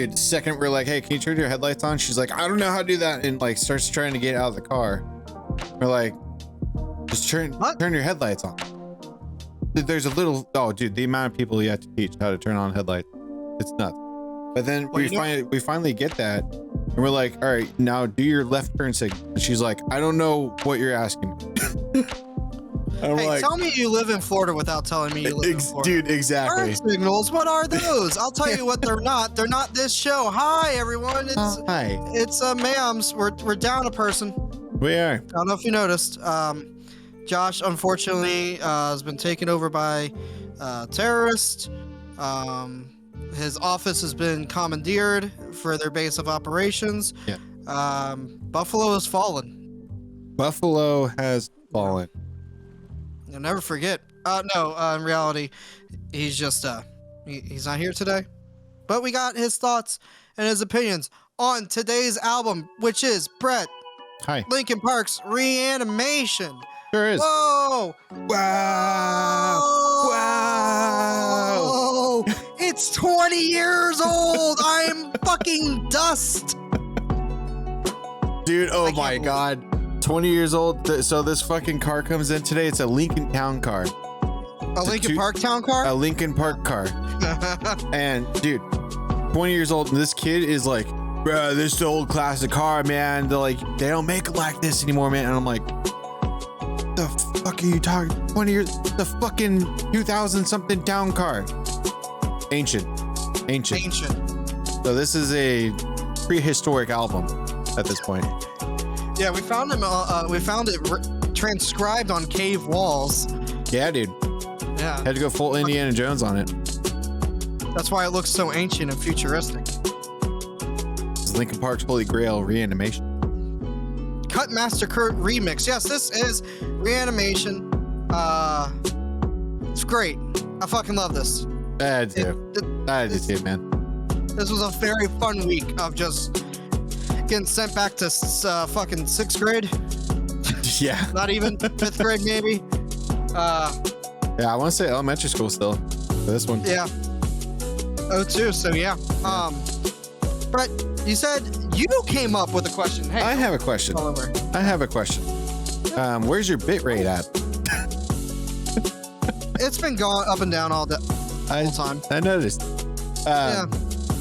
dude, the second we're like, hey, can you turn your headlights on? She's like, I don't know how to do that. And like starts trying to get out of the car. We're like, just turn your headlights on. There's a little, oh dude, the amount of people you have to teach how to turn on headlights. It's nuts. But then we finally get that. And we're like, all right, now do your left turn signal. And she's like, I don't know what you're asking me. Hey, like, tell me you live in Florida without telling me you live in Florida. Dude, exactly. Turn signals, what are those? I'll tell you what they're not. They're not this show. Hi, everyone. Hi. It's MAMS. We're down a person. We are. I don't know if you noticed. Josh, unfortunately, has been taken over by terrorists. His office has been commandeered for their base of operations. Yeah. Buffalo has fallen. Buffalo has fallen. You'll never forget. No, in reality, he's just, he's not here today. But we got his thoughts and his opinions on today's album, which is Brett. Hi. Linkin Park's Reanimation. Sure is. Whoa! Wow! Whoa! It's 20 years old! I'm fucking dust! Dude, oh my god. 20 years old. So this fucking car comes in today. It's a Linkin Town car. A Linkin Park Town car? A Linkin Park car. And dude, 20 years old, and this kid is like, bro, this is the old classic car, man. They're like, they don't make it like this anymore, man. And I'm like, the fuck are you talking? 20 years, the fucking 2000 something town car. Ancient. So this is a prehistoric album at this point. Yeah, we found him. We found it transcribed on cave walls. Yeah, dude. Yeah. Had to go full Indiana Jones on it. That's why it looks so ancient and futuristic. This is Linkin Park's Holy Grail, Reanimation. Cut Master Kurt remix. Yes, this is Reanimation. It's great. I fucking love this. I do too, man. This was a very fun week of just getting sent back to fucking 6th grade. Yeah. Not even 5th grade, maybe. Yeah, I want to say elementary school still for this one. Yeah. Oh, too. So yeah. But you said you came up with a question. Hey, I have a question. Where's your bit rate at? It's been going up and down all the whole time. I noticed. Yeah.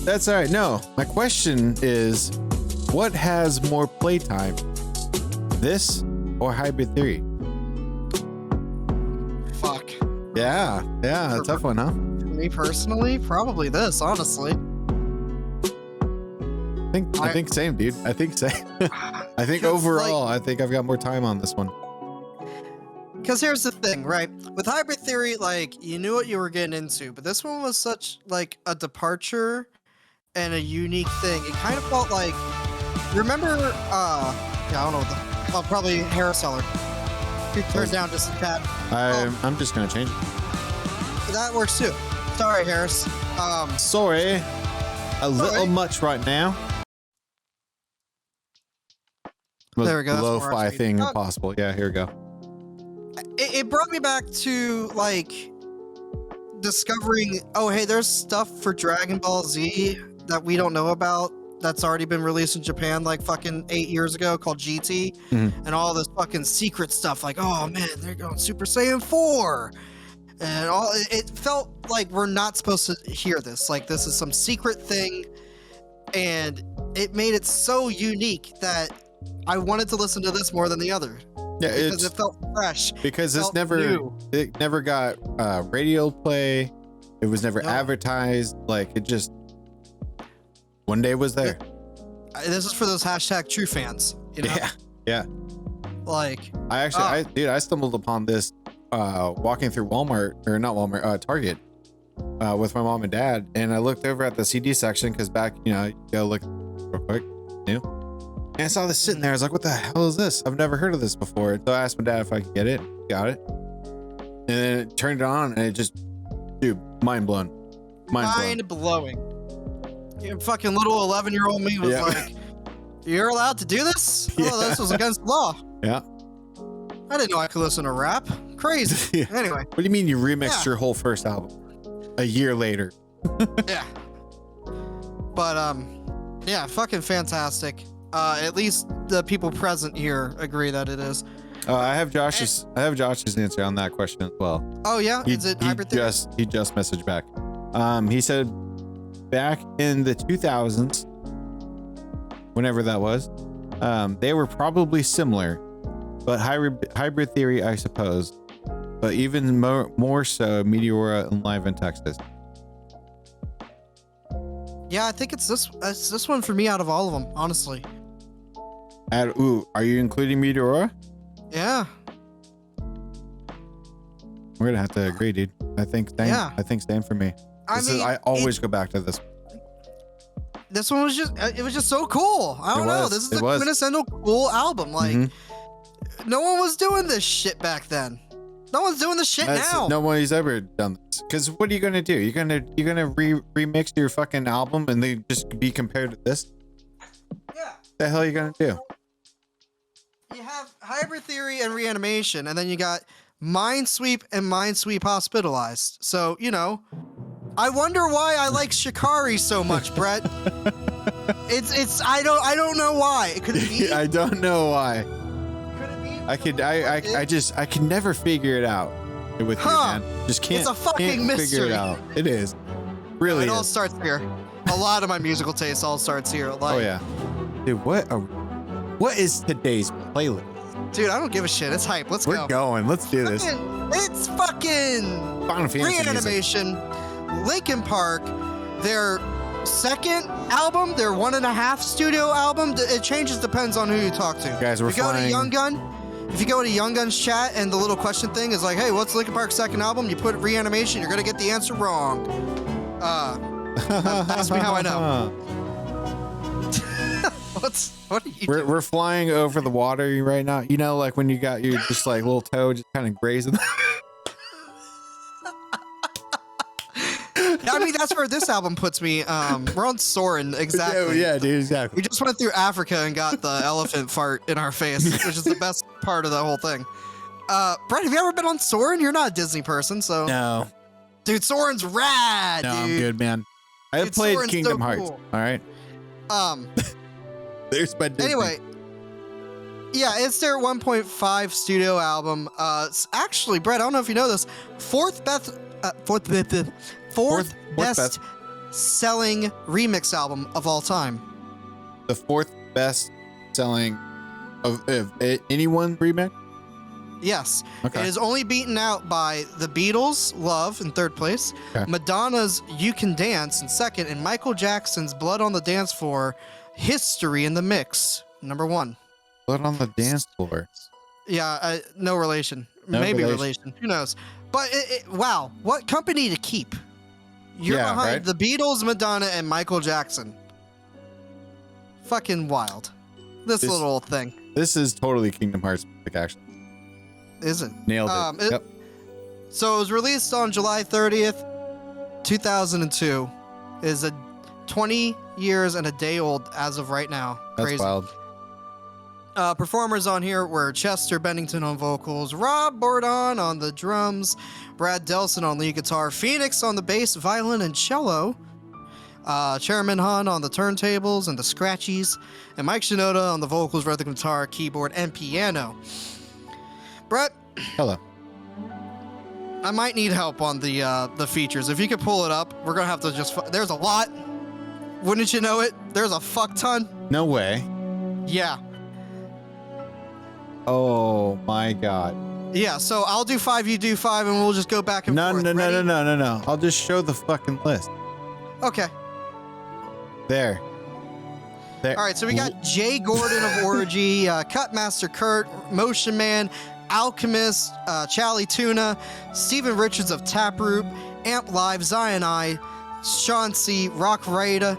That's all right. No, my question is, what has more playtime, this or Hybrid Theory? Fuck. Yeah, a tough one, huh? Me personally, probably this, honestly. I think same, dude. I think same. I think overall, I think I've got more time on this one. Because here's the thing, right? With Hybrid Theory, like, you knew what you were getting into, but this one was such, like, a departure and a unique thing. It kind of felt like, remember, yeah, I don't know what probably Hair Seller. You turned down just a tad. I'm just gonna change it. That works too. Sorry, Harris. Sorry. A little much right now. There we go. Lo-fi thing possible. Yeah, here we go. It brought me back to, like, discovering, oh, hey, there's stuff for Dragon Ball Z that we don't know about that's already been released in Japan, like, fucking 8 years ago, called GT. Mm-hmm. And all this fucking secret stuff, like, oh, man, they're going Super Saiyan 4. And all, it felt like we're not supposed to hear this. Like, this is some secret thing. And it made it so unique that I wanted to listen to this more than the other. Yeah, because it felt fresh. Because it never got radio play. It was never advertised. Like, it just one day was there. This is for those hashtag true fans. You know? Yeah. Like, I stumbled upon this walking through Target with my mom and dad, and I looked over at the CD section because back, you go look real quick, and I saw this sitting there. I was like, what the hell is this? I've never heard of this before. So I asked my dad if I could get it. Got it. And then it turned it on, and it just, dude, mind blown. Mind blowing. Fucking little 11-year-old me was like, you're allowed to do this? Yeah. Oh, this was against the law. Yeah. I didn't know I could listen to rap. Crazy. Anyway. What do you mean you remixed your whole first album a year later? Yeah. But yeah, fucking fantastic. At least the people present here agree that it is. I have Josh's answer on that question as well. Oh yeah, is it hybrid theory? He just messaged back. He said back in the 2000s, whenever that was, they were probably similar, but hybrid theory, I suppose, but even more so Meteora and Live in Texas. Yeah, I think it's this one for me out of all of them, honestly. Are you including Meteora? Yeah. We're gonna have to agree, dude. I think same. Yeah. I think same for me. I always go back to this. This one was just so cool. I don't know. This is the quintessential cool album. Like, no one was doing this shit back then. No one's doing this shit now. No one's ever done this. Because what are you gonna do? You're gonna remix your fucking album and they just be compared to this? Yeah. What the hell are you gonna do? You have Hybrid Theory and Reanimation, and then you got Minesweep and Minesweep Hospitalized. So, you know, I wonder why I like Shikari so much, Brett. I don't know why. It could be. I don't know why. Could it be? I can never figure it out with you, man. Just can't. It's a fucking mystery. Figure it out. It is. Really. It all starts here. A lot of my musical taste all starts here. Like, oh yeah. Dude, what is today's playlist? Dude, I don't give a shit. It's hype. Let's go. We're going. Let's do this. It's fucking Final Fantasy Reanimation, Linkin Park, their second album, their 1.5 studio album. It changes, depends on who you talk to. Guys, we're flying. If you go to Young Gun's chat and the little question thing is like, hey, what's Linkin Park's second album? You put Reanimation, you're gonna get the answer wrong. Ask me how I know. What are you doing? We're flying over the water right now. You know, like when you got your just like little toe just kind of grazing. I mean, that's where this album puts me. We're on Soarin', exactly. Yeah, dude, exactly. We just went through Africa and got the elephant fart in our face, which is the best part of the whole thing. Brett, have you ever been on Soarin'? You're not a Disney person, so. No. Dude, Soarin's rad, no, dude. I'm good, man. I have played Soarin's Kingdom so Hearts. cool. All right. There's my Disney. Anyway, yeah, it's their 1.5 studio album. It's actually, Brett, I don't know if you know this, fourth best selling remix album of all time. The fourth best selling of anyone remix? Yes. Okay. It is only beaten out by The Beatles' Love in third place, okay. Madonna's You Can Dance in second, and Michael Jackson's Blood on the Dance Floor, History in the Mix, number 1. Blood on the Dance Floor. Yeah, no relation. No Maybe relation. relation. Who knows? But wow, what company to keep? You're behind The Beatles, Madonna, and Michael Jackson. Fucking wild. This little thing. This is totally Kingdom Hearts music, actually. Isn't. Nailed it. Yep. So it was released on July 30th, 2002. It is a 20 years and a day old as of right now. That's Crazy. wild. Performers on here were Chester Bennington on vocals, Rob Bordon on the drums, Brad Delson on lead guitar, Phoenix on the bass, violin, and cello, Chairman Han on the turntables and the scratchies, and Mike Shinoda on the vocals, rhythm guitar, keyboard, and piano. Brett. Hello. I might need help on the features. If you could pull it up, we're gonna have to just. There's a lot. Wouldn't you know it? There's a fuck ton. No way. Yeah. Oh my god. Yeah. So I'll do 5, you do 5, and we'll just go back and forth. No. I'll just show the fucking list. Okay. There. All right. So we got Jay Gordon of Orgy, Cutmaster Kurt, Motion Man, Alchemist, Charlie Tuna, Steven Richards of Taproot, Amp Live, Zion I, Sean C, Rock Raida,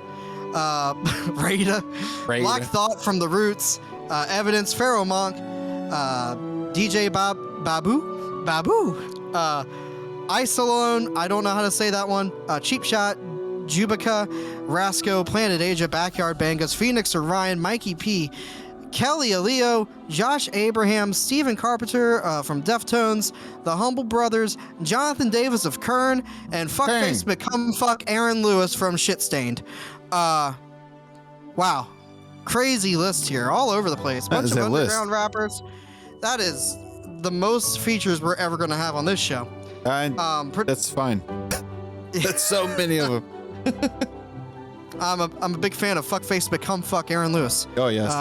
Black Thought from the Roots, Evidence, Pharaoh Monk, DJ Babu, Ice Alone, I don't know how to say that one, Cheap Shot, Jubica, Rasco, Planet Asia, Backyard Bangas, Phoenix Orion, Mikey P, Kelly Aleo, Josh Abraham, Stephen Carpenter from Deftones, The Humble Brothers, Jonathan Davis of Kern, and Fuckface McCumfuck Aaron Lewis from Shitstained. Wow. Crazy list here, all over the place. Bunch of underground rappers. That is the most features we're ever gonna have on this show. That's fine. That's so many of them. I'm a big fan of Fuckface Become Fuck Aaron Lewis. Oh yes.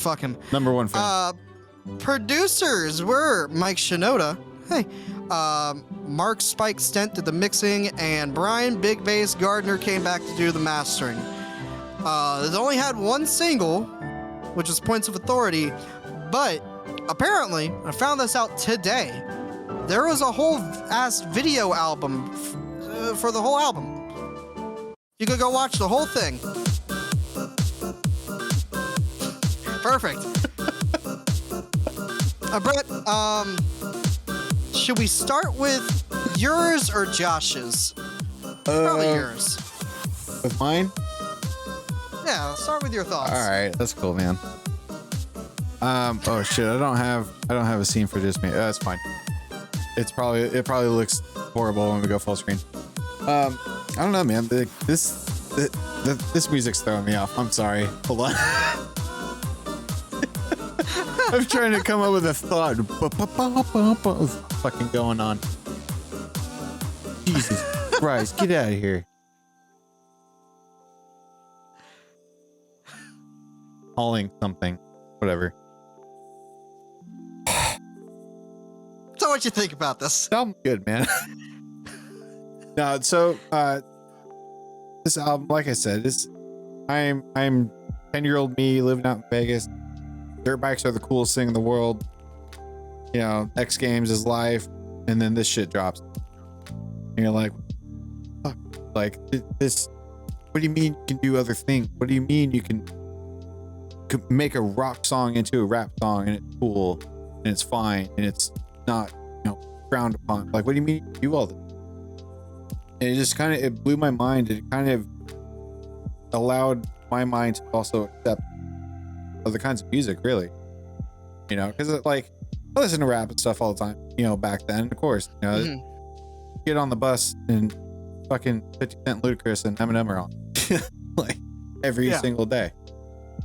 Fuck him. Number one fan. Producers were Mike Shinoda. Hey. Mark Spike Stent did the mixing, and Brian Big Bass Gardner came back to do the mastering. It only had one single, which was Points of Authority, but apparently, I found this out today, there was a whole ass video album for the whole album. You could go watch the whole thing. Perfect. Brett, should we start with yours or Josh's? Probably yours. With mine? Yeah, let's start with your thoughts. All right, that's cool, man. Oh shit, I don't have a scene for this. That's fine. It probably looks horrible when we go full screen. I don't know, man. This music's throwing me off. I'm sorry. Hold on. I'm trying to come up with a thought. What's fucking going on? Jesus Christ, get out of here. Hauling something. Whatever. So what you think about this? I'm good, man. No, so this album, like I said, I'm 10-year-old me living out in Vegas. Dirt bikes are the coolest thing in the world. You know, X Games is life, and then this shit drops. And you're like, fuck, like this. What do you mean you can do other things? What do you mean you can make a rock song into a rap song and it's cool and it's fine and it's not, you know, frowned upon? Like, what do you mean you can do all this? And it just it blew my mind. It kind of allowed my mind to also accept other kinds of music, really. You know, because like I listen to rap and stuff all the time. You know, back then, of course. You know, get on the bus and fucking 50 Cent, Ludacris, and Eminem are on, like every single day.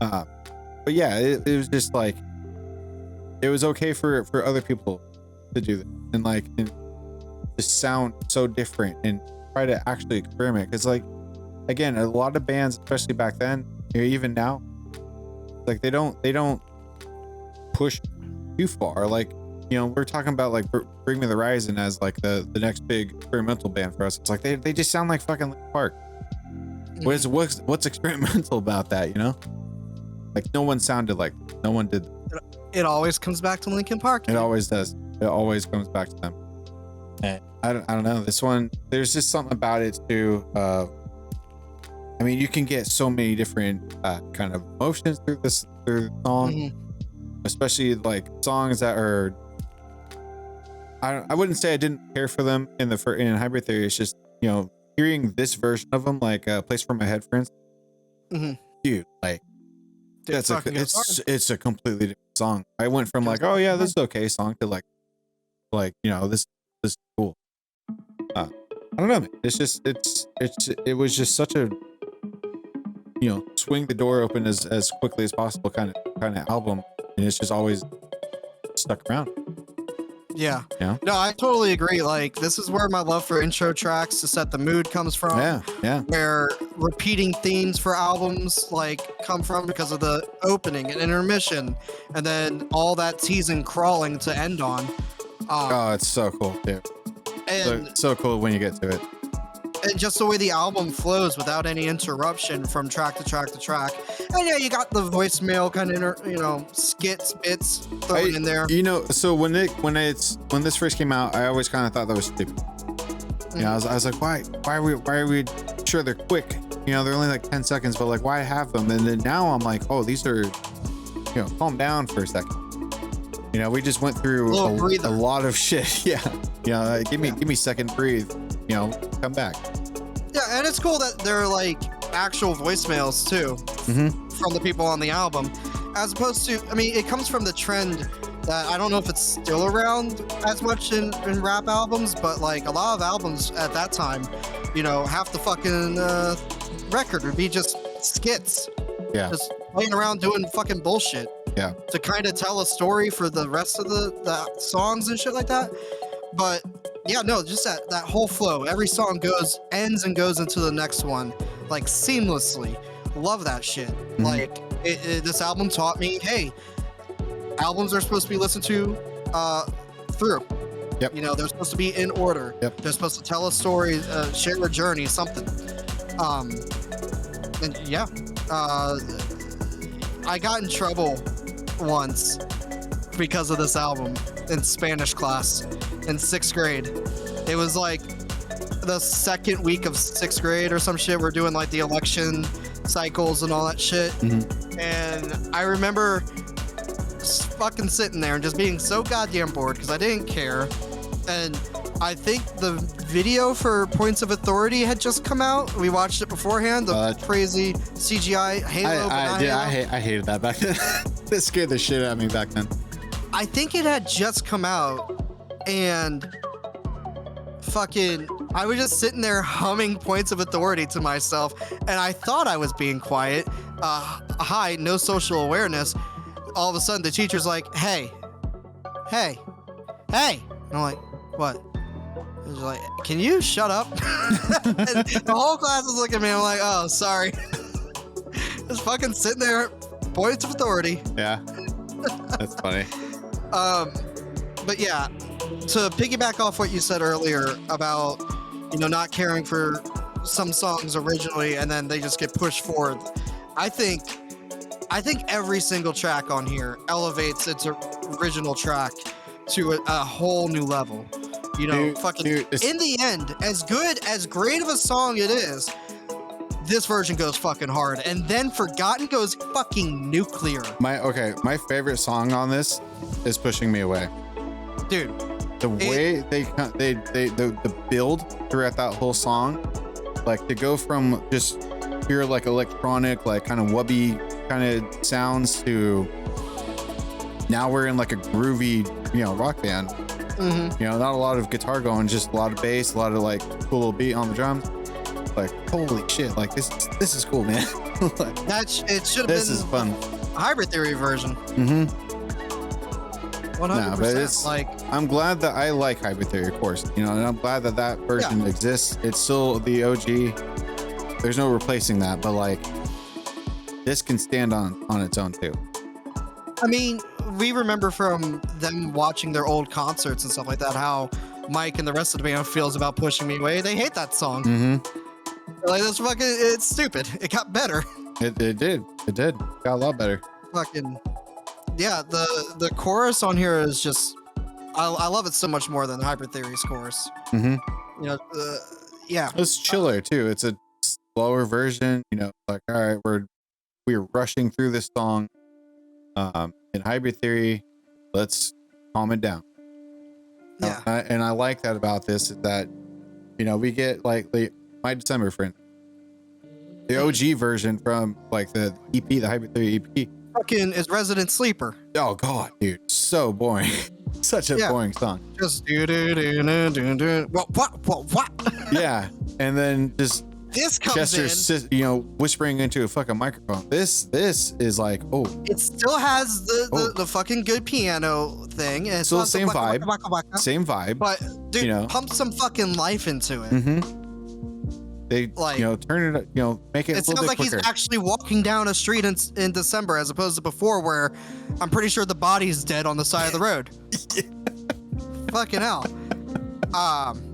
But yeah, it was just like it was okay for other people to do this and like and just sound so different and try to actually experiment. Because like again, a lot of bands, especially back then, or even now, like they don't push too far. Like, you know, we're talking about like Bring Me the Horizon as like the next big experimental band for us. It's like they just sound like fucking Linkin Park. What's experimental about that, you know? Like no one sounded like, no one did. It always comes back to Linkin Park. It always does. It always comes back to them. And I don't know. This one, there's just something about it too. I mean, you can get so many different kind of emotions through the song, especially like songs that are. I wouldn't say I didn't care for them in Hybrid Theory. It's just, you know, hearing this version of them, like "Place for My Head," for instance. Dude, like it's a completely different song. I went from like, oh yeah, this is okay song to like you know, this is cool. I don't know, man. It's just it was just such a, you know, swing the door open as quickly as possible kind of album, and it's just always stuck around. Yeah. No, I totally agree. Like, this is where my love for intro tracks to set the mood comes from. Yeah. Where repeating themes for albums like come from because of the opening and intermission, and then all that teasing crawling to end on. Oh, it's so cool, dude. And so cool when you get to it. And just the way the album flows without any interruption from track to track to track. And yeah, you got the voicemail kind of, you know, skits, bits thrown in there. You know, so when this first came out, I always kind of thought that was stupid. You know, I was like, why are we sure they're quick? You know, they're only like 10 seconds, but like, why have them? And then now I'm like, oh, these are, you know, calm down for a second. You know, we just went through a lot of shit. Yeah. You know, give me a second, breathe. You know, come back. Yeah, and it's cool that they're like actual voicemails too from the people on the album, as opposed to, I mean, it comes from the trend that I don't know if it's still around as much in rap albums, but like a lot of albums at that time, you know, half the fucking record would be just skits. Yeah. Just playing around doing fucking bullshit. Yeah. To kind of tell a story for the rest of the songs and shit like that. But yeah, no, just that whole flow. Every song ends and goes into the next one, like seamlessly. Love that shit. Mm-hmm. Like this album taught me, hey, albums are supposed to be listened to through. Yep. You know, they're supposed to be in order. Yep. They're supposed to tell a story, share a journey, something. And yeah, I got in trouble once because of this album in Spanish class in 6th grade. It was like the second week of 6th grade or some shit. We're doing like the election cycles and all that shit. Mm-hmm. And I remember fucking sitting there and just being so goddamn bored because I didn't care. And I think the video for Points of Authority had just come out. We watched it beforehand. The crazy CGI Halo. I hated that back then. It scared the shit out of me back then. I think it had just come out, and fucking, I was just sitting there humming Points of Authority to myself, and I thought I was being quiet. Hi, no social awareness. All of a sudden, the teacher's like, hey. And I'm like, what? He's like, can you shut up? And the whole class was looking at me. I'm like, oh, sorry. Just fucking sitting there, Points of Authority. Yeah, that's funny. But yeah, to piggyback off what you said earlier about, you know, not caring for some songs originally and then they just get pushed forward. I think every single track on here elevates its original track to a whole new level. You know, in the end, as great of a song it is, this version goes fucking hard, and then Forgotten goes fucking nuclear. My favorite song on this is Pushing Me Away. Dude, the way the build throughout that whole song, like to go from just pure like electronic, like kind of wubby kind of sounds to now we're in like a groovy, you know, rock band. Mm-hmm. You know, not a lot of guitar going, just a lot of bass, a lot of like cool little beat on the drums. Like, holy shit, like this is cool, man. Like, it should have been. This is fun. Hybrid Theory version. Mm-hmm. 100%. No, but it's like, I'm glad that I like Hybrid Theory, of course. You know, and I'm glad that that version exists. It's still the OG. There's no replacing that, but like, this can stand on its own too. I mean, we remember from them watching their old concerts and stuff like that how Mike and the rest of the band feels about Pushing Me Away. They hate that song. Mm-hmm. Like, this fucking, it's stupid. It got better. It did. Got a lot better. Fucking, yeah, the chorus on here is just, I love it so much more than the Hybrid Theory's chorus. Mm-hmm. You know, yeah. It's chiller too. It's a slower version. You know, like, all right, we're rushing through this song. In Hybrid Theory, let's calm it down. Yeah. And I like that about this is that, you know, we get like My December friend, the OG version from like the EP, the Hybrid Theory EP. Fucking is Resident Sleeper. Oh god, dude, so boring. Such a boring song. Just what? Yeah, and then just this comes Chester, in, you know, whispering into a fucking microphone. This is like, oh, it still has the fucking good piano thing, and it's still the same vibe, same vibe. But dude, you know, pump some fucking life into it. Mm-hmm. They, like, you know, turn it, you know, make it. It sounds like quicker. He's actually walking down a street in December, as opposed to before, where I'm pretty sure the body's dead on the side of the road. Fucking hell.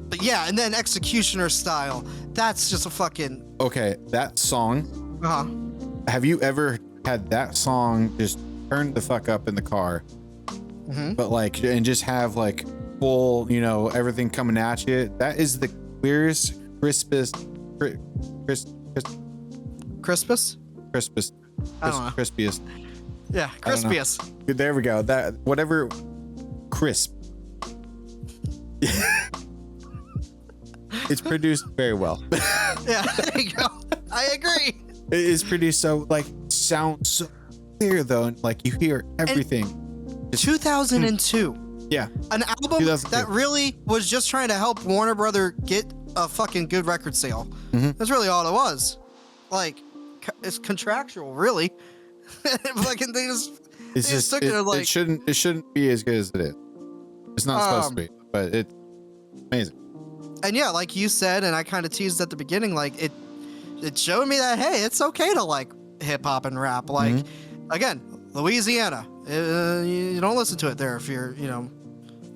But yeah, and then Executioner Style. That's just a fucking. Okay, that song. Have you ever had that song just turn the fuck up in the car? Mm-hmm. But like, and just have like full, you know, everything coming at you. That is the clearest, crispest. Crispest? I don't know. Crispiest. Yeah, crispiest. There we go. That whatever crisp. It's produced very well. Yeah, there you go. I agree. It is produced so like sounds so clear though, and like you hear everything. 2002. Yeah. An album that really was just trying to help Warner Brother get a fucking good record sale. Mm-hmm. That's really all it was. like it's contractual, really. Like, and they just took it like it shouldn't be as good as it is. It's not supposed to be, but it's amazing. And yeah, like you said, and I kind of teased at the beginning, like it showed me that, hey, it's okay to like hip hop and rap. Like, again, Louisiana, you don't listen to it there if you're, you know,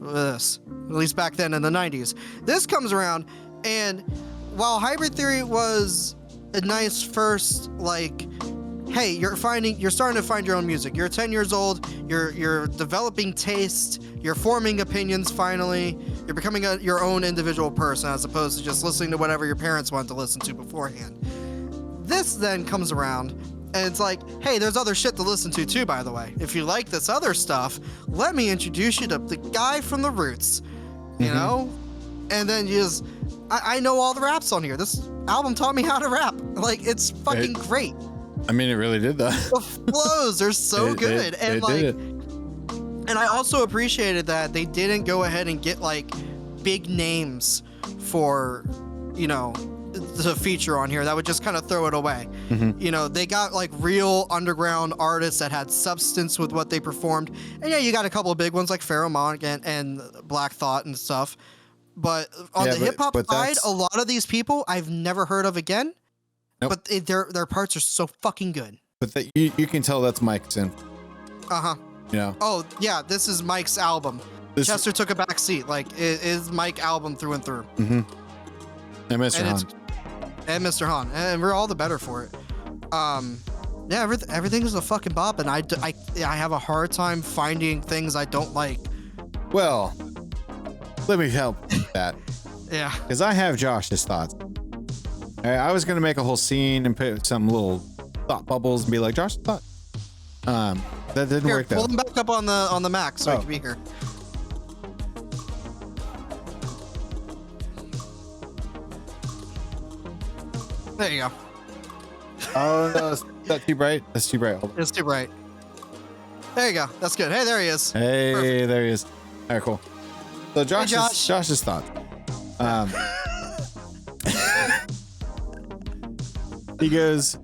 this, at least back then in the 90s. This comes around, and while Hybrid Theory was a nice first, like, hey, you're starting to find your own music. You're 10 years old. You're developing taste. You're forming opinions. Finally, you're becoming your own individual person as opposed to just listening to whatever your parents wanted to listen to beforehand. This then comes around, and it's like, hey, there's other shit to listen to too. By the way, if you like this other stuff, let me introduce you to the guy from the Roots. You know, and then you just, I know all the raps on here. This album taught me how to rap. Like, it's fucking great. I mean, it really did that. The flows are so good. And like, and I also appreciated that they didn't go ahead and get like big names for, you know, the feature on here that would just kind of throw it away. You know, they got like real underground artists that had substance with what they performed. And yeah, you got a couple of big ones like Pharaoh Monk and Black Thought and stuff. But on the hip hop side, a lot of these people I've never heard of again. But their parts are so fucking good. But you can tell that's Mike's in. You know. Oh yeah, this is Mike's album. Chester took a back seat. Like, it is Mike album through and through. And Mr. Han. And Mr. Han, and we're all the better for it. Yeah, everything is a fucking bop, and I have a hard time finding things I don't like. Well, let me help with that. Yeah. Because I have Josh's thoughts. I was gonna make a whole scene and put some little thought bubbles and be like, Josh thought. That didn't work though. Pull them back up on the Mac so I can be here. There you go. Oh no, that's too bright. That's too bright. It's too bright. There you go. That's good. Hey, there he is. Hey, perfect. There he is. All right, cool. So Josh's thoughts. He goes,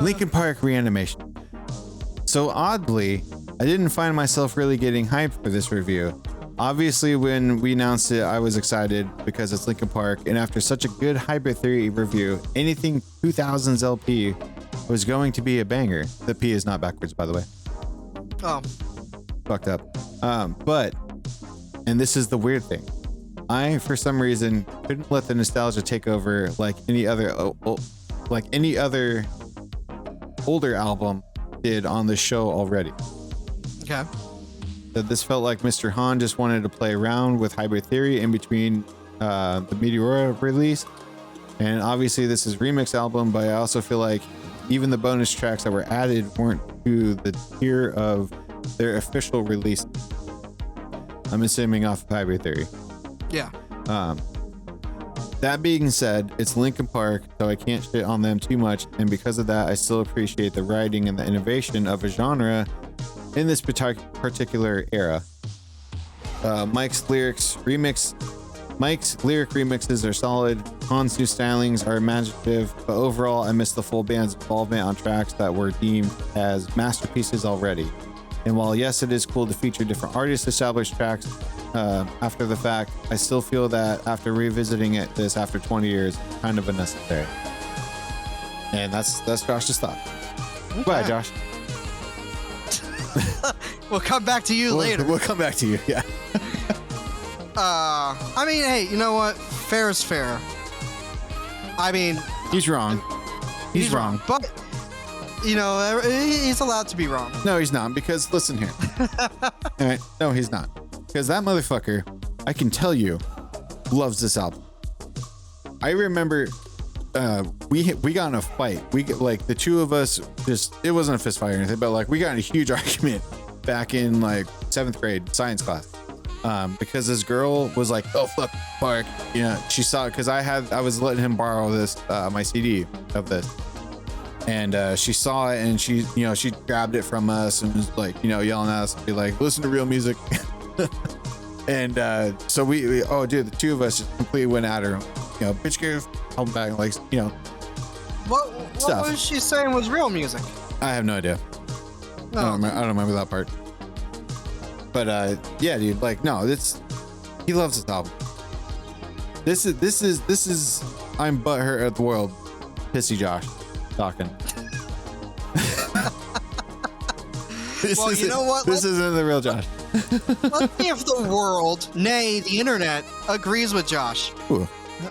Linkin Park Reanimation. So oddly, I didn't find myself really getting hyped for this review. Obviously, when we announced it, I was excited because it's Linkin Park, and after such a good Hybrid Theory review, anything 2000s LP was going to be a banger. The P is not backwards, by the way. Oh. Fucked up. But, and this is the weird thing, I, for some reason, couldn't let the nostalgia take over like any other older album did on the show already. Okay. That this felt like Mr. Han just wanted to play around with Hybrid Theory in between the Meteora release. And obviously this is a remix album, but I also feel like even the bonus tracks that were added weren't to the tier of their official release. I'm assuming off of Hybrid Theory. Yeah. That being said, it's Linkin Park, so I can't shit on them too much, and because of that, I still appreciate the writing and the innovation of a genre in this particular era. Mike's lyric remixes are solid. Han's new stylings are imaginative, but overall, I miss the full band's involvement on tracks that were deemed as masterpieces already. And while yes, it is cool to feature different artists' established tracks after the fact, I still feel that after revisiting this after 20 years, kind of unnecessary. And that's Josh's thought. Okay. Bye, Josh. We'll come back to you later. We'll come back to you, yeah. I mean, hey, you know what? Fair is fair. I mean... He's wrong. He's wrong. But, you know, he's allowed to be wrong. No, he's not, because listen here. All right? No, he's not. Because that motherfucker, I can tell you, loves this album. I remember we got in a fight. We like the two of us just, it wasn't a fist fight or anything, but like we got in a huge argument back in like 7th grade science class. Because this girl was like, oh fuck Park, you know, she saw it because I was letting him borrow this my CD of this, and she saw it and she grabbed it from us and was like, you know, yelling at us, be like, listen to real music. And so we oh dude, the two of us just completely went at her, you know, bitch, give help back, like, you know. What stuff. was she saying was real music? I have no idea. No. I don't remember that part. But yeah, dude, like no, he loves this album. This is I'm butthurt at the world. Pissy Josh talking. Well, you know what? This isn't the real Josh. Let's see if the world, nay, the internet, agrees with Josh. Ooh.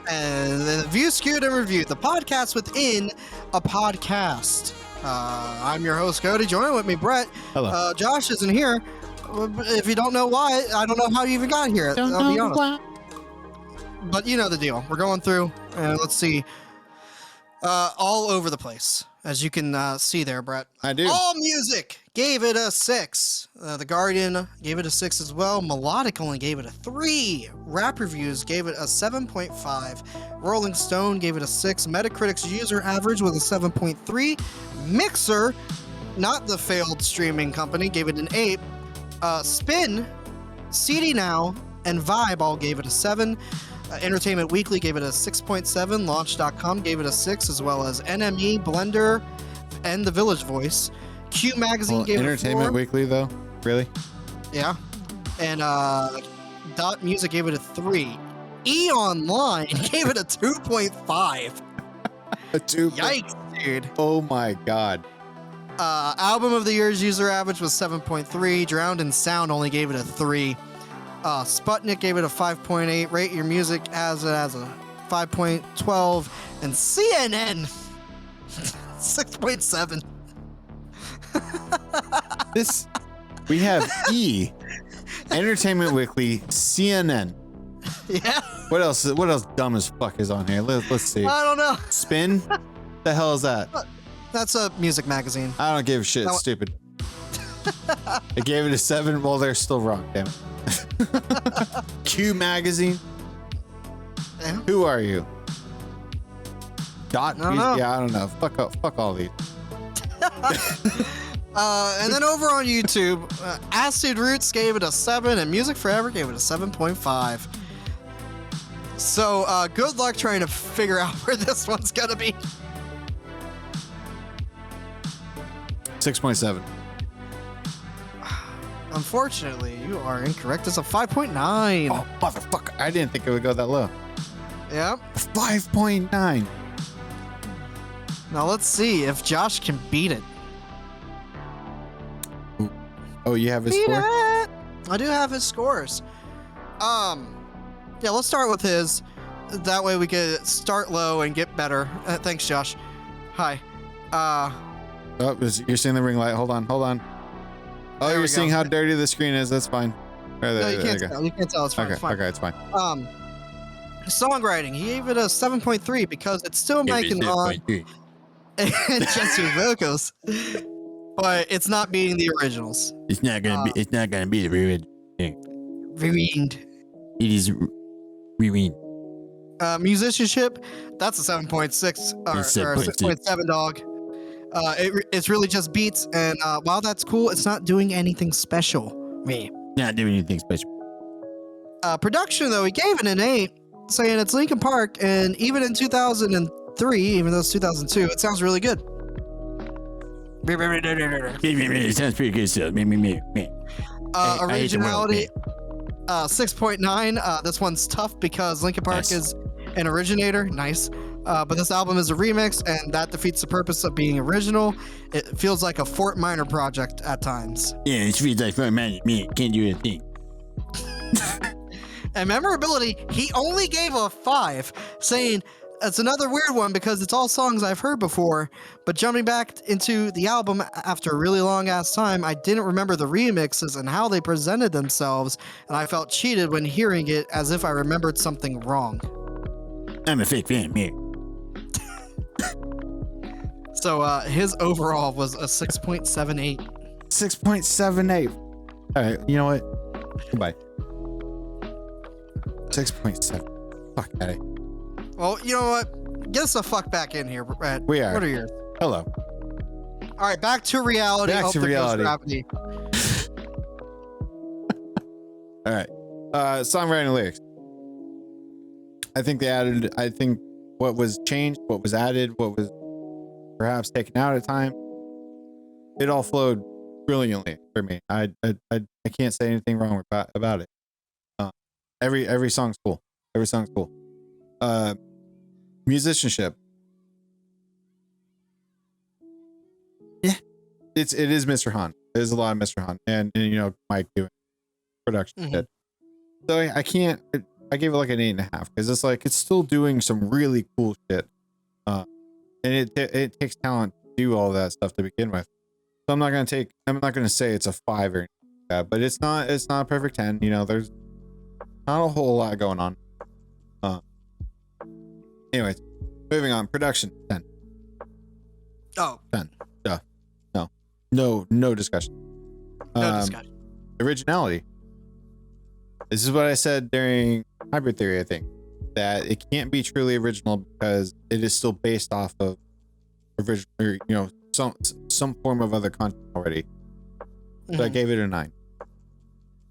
And the View, Skewed, and Reviewed, the podcast within a podcast. I'm your host, Cody. Join with me, Brett. Hello. Josh isn't here. If you don't know why, I don't know how you even got here. I'll be honest. But you know the deal. We're going through, and let's see, all over the place, as you can see there, Brett. I do. All Music gave it a 6. The Guardian gave it a 6 as well. Melodic only gave it a 3. Rap Reviews gave it a 7.5. Rolling Stone gave it a 6. Metacritic's user average was a 7.3. Mixer, not the failed streaming company, gave it an 8. Spin, CD Now, and Vibe all gave it a 7. Entertainment Weekly gave it a 6.7. Launch.com gave it a 6, as well as NME, Blender, and The Village Voice. Q Magazine gave it a 4. Entertainment Weekly, though? Really? Yeah. And Dot Music gave it a 3. E Online gave it a 2.5. A 2. Yikes, dude. Oh my God. Album of the Year's user average was 7.3. Drowned in Sound only gave it a 3. Sputnik gave it a 5.8. Rate Your Music has it as a 5.12. And CNN 6.7. We have E, Entertainment Weekly, CNN. Yeah. What else dumb as fuck is on here? Let's see. I don't know. Spin? The hell is that? That's a music magazine. I don't give a shit. It's stupid. I gave it a 7. Well, they're still wrong, damn it. Q Magazine? Yeah. Who are you? Dot No, Music? no. Yeah, I don't know. Fuck all these. And then over on YouTube, Acid Roots gave it a 7, and Music Forever gave it a 7.5. So good luck trying to figure out where this one's gonna be. 6.7. Unfortunately, you are incorrect. It's a 5.9. Oh, motherfucker. I didn't think it would go that low. Yep. 5.9. Now let's see if Josh can beat it. Oh, you have his Beat score? it! I do have his scores. Yeah, let's start with his. That way we could start low and get better. Thanks, Josh. Hi. Oh, you're seeing the ring light. Hold on. Oh, There you're we seeing go. how dirty the screen is. That's fine. Right there, No, you there can't you go. tell. You can't tell. It's fine. Okay, It's fine. okay, it's fine. Songwriting. He gave it a 7.3 because it's still making on Jesse vocals, but it's not beating the originals. It's not gonna be. It's not gonna be the rewind. Rewind. It is rewind. Musicianship. That's a 7.6 or 6.7, dog. It's really just beats, and while that's cool, it's not doing anything special. Me. Not doing anything special. Production though, he gave it an 8, saying it's Linkin Park, and even in 2003, even though it's 2002, it sounds really good. It sounds pretty good still. Me. Originality, 6.9. This one's tough because Linkin Park Nice. is an originator. Nice. But this album is a remix, and that defeats the purpose of being original. It feels like a Fort Minor project at times. Yeah, it feels like for me. Can't do anything. And memorability, he only gave a 5, saying it's another weird one because it's all songs I've heard before. But jumping back into the album after a really long ass time, I didn't remember the remixes and how they presented themselves, and I felt cheated when hearing it as if I remembered something wrong. I'm a fake fan, man. So his overall was a 6.78. 6.78. All right, you know what? Goodbye. 6.7. Fuck that. Well, you know what? Get us the fuck back in here, Brett. We are. What are yours? Hello. All right, back to reality. Back to there goes reality. gravity. All right. Songwriting and lyrics. I think what was changed, what was added, what was perhaps taken out at time. It all flowed brilliantly for me. I can't say anything wrong about it. Every song's cool. Every song's cool. Musicianship. Yeah, it is Mr. Han. There's a lot of Mr. Han, and Mike doing production shit. So I can't. I gave it like an 8.5 because it's like it's still doing some really cool shit, and it takes talent to do all that stuff to begin with. So I'm not gonna say it's a 5 or anything like that, but it's not a perfect 10. There's not a whole lot going on. Anyways, moving on. Production 10. Oh, 10. Duh. No discussion. No discussion. Originality. This is what I said during Hybrid Theory, I think, that it can't be truly original because it is still based off of original, or, some form of other content already. So I gave it a 9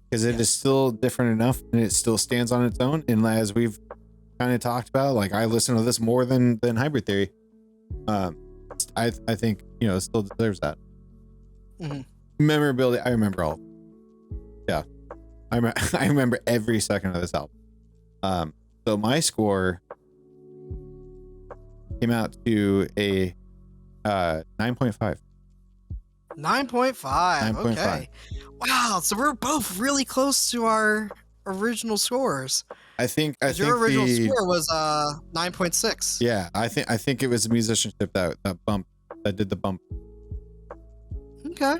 because it is still different enough and it still stands on its own. And as we've kind of talked about, like I listen to this more than Hybrid Theory. I think it still deserves that. Memorability. I remember all. Yeah. I remember every second of this album. So my score came out to a 9.5. 9.5. Okay. Wow. So we're both really close to our original scores. I think your original score was 9.6. Yeah, I think it was the musicianship that did the bump. Okay.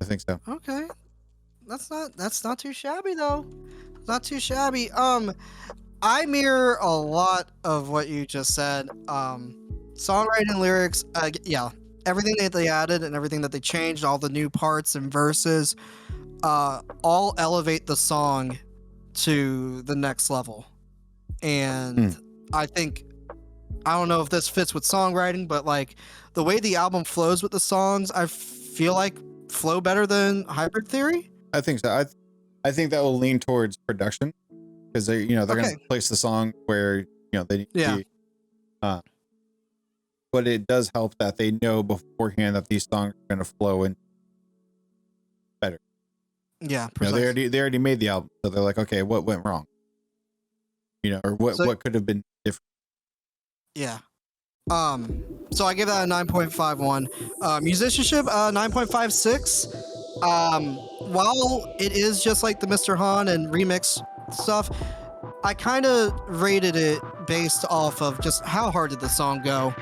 I think so. Okay. That's not too shabby though. Not too shabby. I mirror a lot of what you just said. Songwriting, lyrics, yeah, everything that they added and everything that they changed, all the new parts and verses, all elevate the song to the next level. And I don't know if this fits with songwriting, but like the way the album flows with the songs, I feel like flow better than Hybrid Theory. I think so. I think that will lean towards production because they're going to place the song where they need to be. But it does help that they know beforehand that these songs are going to flow in better. Yeah, they already made the album, so they're like, okay, what went wrong? Or what could have been different? Yeah. So I give that a 9.51. Musicianship, 9.56. While it is just like the Mr. Han and remix stuff, I kind of rated it based off of just how hard did the song go.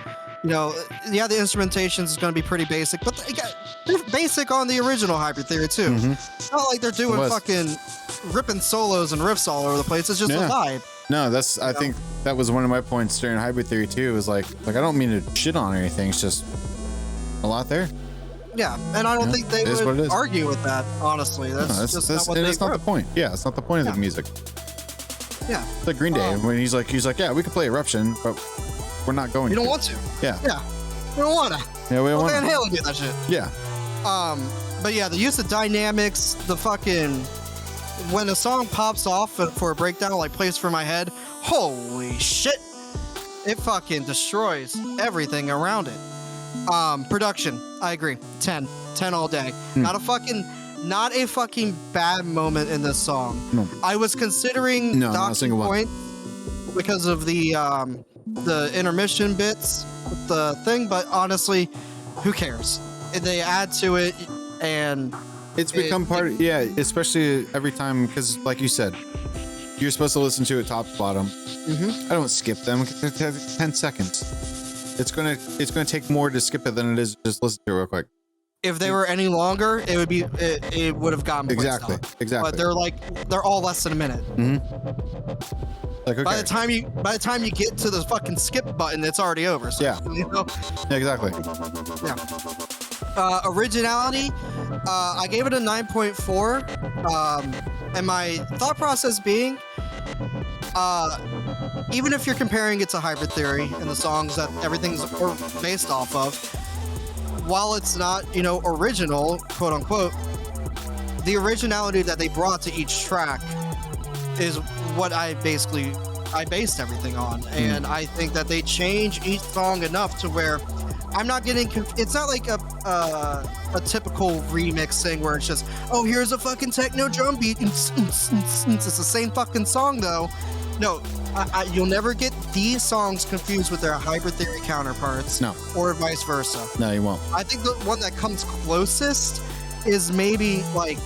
The instrumentation is going to be pretty basic, but they're basic on the original Hybrid Theory too. It's not like they're doing fucking ripping solos and riffs all over the place. It's just a vibe. No, I think that was one of my points during Hybrid Theory too. It was like I don't mean to shit on anything. It's just a lot there. Yeah, and I don't think they would argue with that. Honestly, that's not the point. Yeah, it's not the point of the music. Yeah, it's like Green Day when he's like, yeah, we could play Eruption, but we're not going. You don't want to. Yeah. Yeah, we don't want to. Yeah, we don't want to. Van Halen did that shit. Yeah. But yeah, the use of dynamics, the fucking when a song pops off for a breakdown, like Place for My Head, holy shit, it fucking destroys everything around it. Production, I agree, 10 all day. Not a fucking bad moment in this song. No. I was considering docking point because of the intermission bits with the thing, but honestly, who cares? They add to it, and it's become part of, especially every time, because like you said, you're supposed to listen to it top to bottom. I don't skip them because they have 10 seconds. It's gonna take more to skip it than it is to just listen to it real quick. If they were any longer, it would have gotten exactly. But they're all less than a minute. Like, okay. By the time you get to the fucking skip button, it's already over. So, yeah. Exactly. Yeah. Originality, I gave it a 9.4. And my thought process being, even if you're comparing it to Hybrid Theory and the songs that everything's based off of, while it's not, original, quote unquote, the originality that they brought to each track is what I based everything on. And I think that they change each song enough to where I'm not getting. It's not like a typical remix thing where it's just, oh, here's a fucking techno drum beat. It's the same fucking song though. No, you'll never get these songs confused with their Hybrid Theory counterparts. No. Or vice versa. No, you won't. I think the one that comes closest is maybe like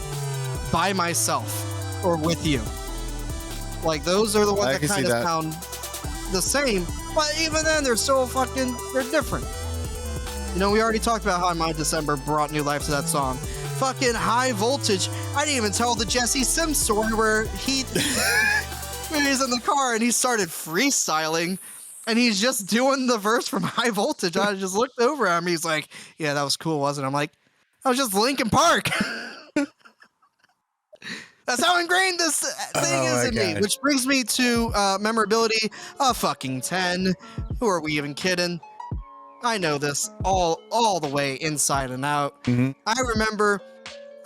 By Myself or With You. Like those are the ones that kind of sound the same, but even then they're different. You know, we already talked about how My December brought new life to that song. Fucking High Voltage. I didn't even tell the Jesse Sims story where he's in the car and he started freestyling and he's just doing the verse from High Voltage. I just looked over at him. He's like, yeah, that was cool, wasn't it? I'm like, that was just Linkin Park. That's how ingrained this thing is in me. Which brings me to memorability, a fucking 10. Who are we even kidding? I know this all the way inside and out. Mm-hmm. I remember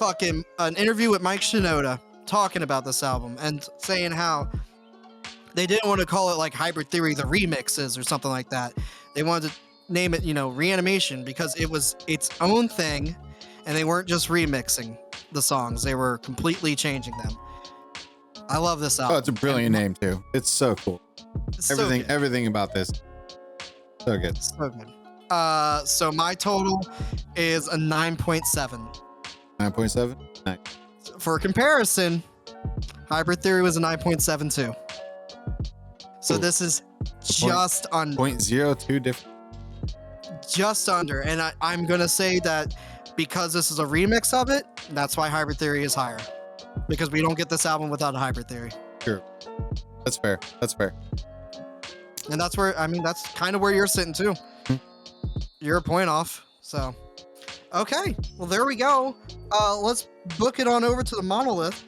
fucking an interview with Mike Shinoda talking about this album and saying how they didn't want to call it like Hybrid Theory the Remixes or something like that. They wanted to name it, Reanimation, because it was its own thing and they weren't just remixing the songs. They were completely changing them. I love this album. Oh, it's a brilliant name too. It's so cool. Everything about this. So good. So good. So my total is a 9.7. 9.7? Nice. For comparison, Hybrid Theory was a 9.72. So this is just under. 0.02 different. Just under. And I'm going to say that because this is a remix of it, that's why Hybrid Theory is higher. Because we don't get this album without a Hybrid Theory. Sure. That's fair. And that's where, that's kind of where you're sitting too. You're a point off. So, okay. Well, there we go. Let's book it on over to the Monolith.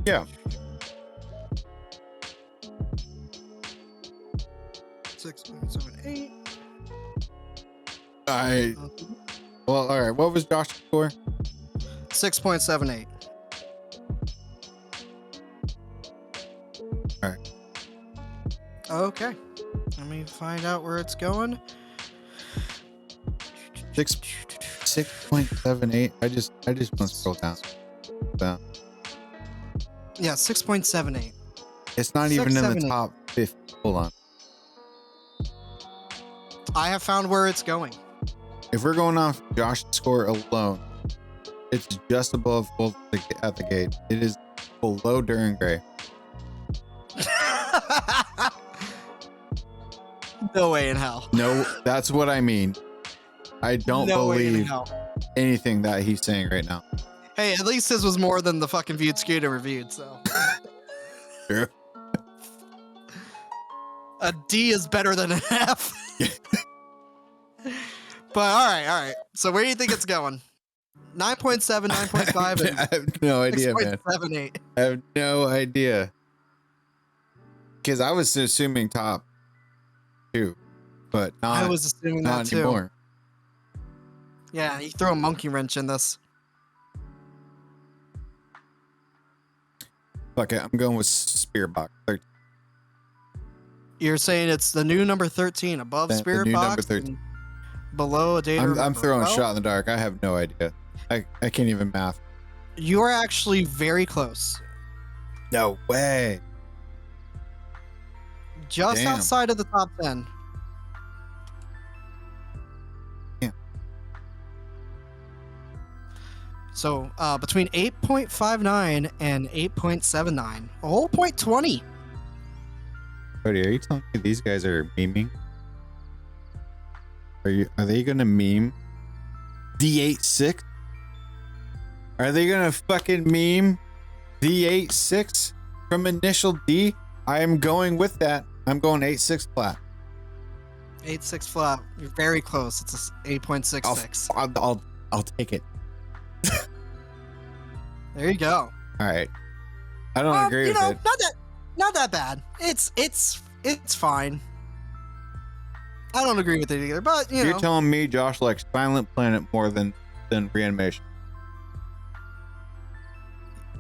Yeah. 6.78. Well, all right. What was Josh's score? 6.78. All right. Okay. Let me find out where it's going. 6.78. I just want to scroll down. Yeah, 6.78. It's not even in the top 50. Hold on. I have found where it's going. If we're going off Josh's score alone, it's just above both at the gate. It is below Duran Gray. No way in hell. No, that's what I mean. I don't believe anything that he's saying right now. Hey, at least this was more than the fucking Viewed, Skewed, and Reviewed, so. Sure. A D is better than an F. But all right. So where do you think it's going? 9.7, 9.5, I have no idea, man. 6.78. I have no idea. Because I was assuming top 2, but not, I was assuming not that too. anymore. Yeah, you throw a monkey wrench in this. Fuck it, I'm going with Spirit Box. You're saying it's the new number 13 above Spirit new Box, number 13. below A Day to Remember. I'm throwing a shot in the dark. I have no idea. I can't even math. You are actually very close. No way. Just outside of the top 10. Yeah. So between 8.59 and 8.79, a whole point 20. Cody, are you telling me these guys are memeing? Are they gonna meme D86? Are they gonna fucking meme D86 from Initial D? I am going with that. I'm going 8.6 flat. 8.6 flat. You're very close. It's a 8.66. I'll take it. There you go. All right. I don't agree with it. Not that bad. It's fine. I don't agree with it either, but You're telling me Josh likes Silent Planet more than Reanimation.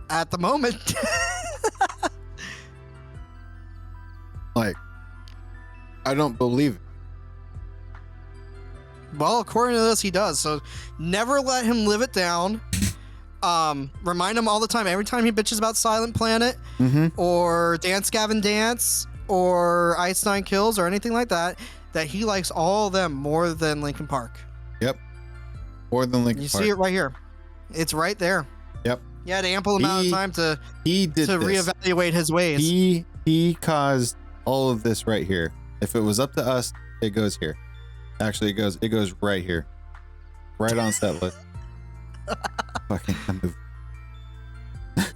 At the moment. Like, I don't believe it. Well, according to this, he does. So never let him live it down. Remind him all the time, every time he bitches about Silent Planet or Dance Gavin Dance or Ice Nine Kills or anything like that, that he likes all of them more than Linkin Park. Yep. More than Linkin Park. You see it right here. It's right there. Yep. He had ample amount of time to reevaluate his ways. He caused all of this right here. If it was up to us, it goes here. Actually, it goes right here. Right on set list. Fucking move.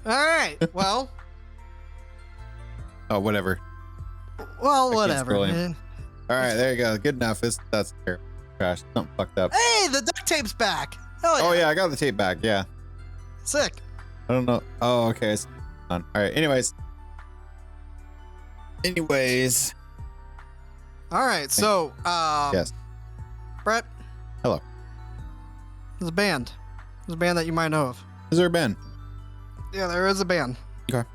All right. Well. Oh, whatever. Well, whatever. All right, there you go. Good enough. That's terrible. Trash. Something fucked up. Hey, the duct tape's back. Hell yeah. Oh yeah, I got the tape back. Yeah. Sick. I don't know. Oh, okay. It's on. All right. Anyways. All right. So, yes. Brett. Hello. There's a band. There's a band that you might know of. Is there a band? Yeah, there is a band. Okay.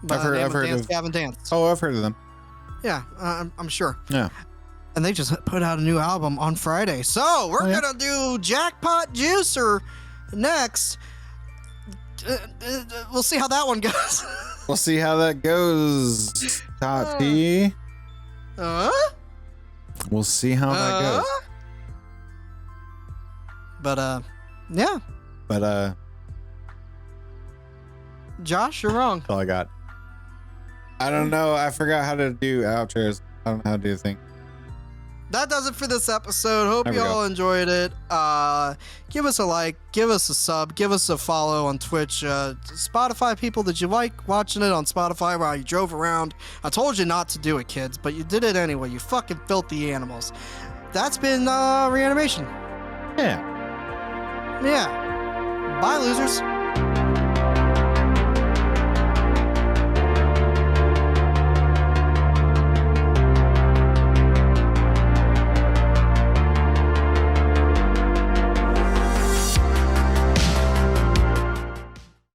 I've heard Dance of Gavin Dance. Oh, I've heard of them. Yeah, I'm sure. Yeah. And they just put out a new album on Friday. So we're gonna do Jackpot Juicer next. We'll see how that one goes. We'll see how that goes, Tati. We'll see how that goes. But yeah. But Josh, you're wrong. that's all I got. I don't know. I forgot how to do outros. I don't know how to do the thing. That does it for this episode. Hope There we you all go. enjoyed it. Give us a like, give us a sub, give us a follow on Twitch. Spotify people, did you like watching it on Spotify while you drove around? I told you not to do it, kids, but you did it anyway. You fucking filthy animals. That's been Reanimation. Yeah. Yeah. Bye, losers.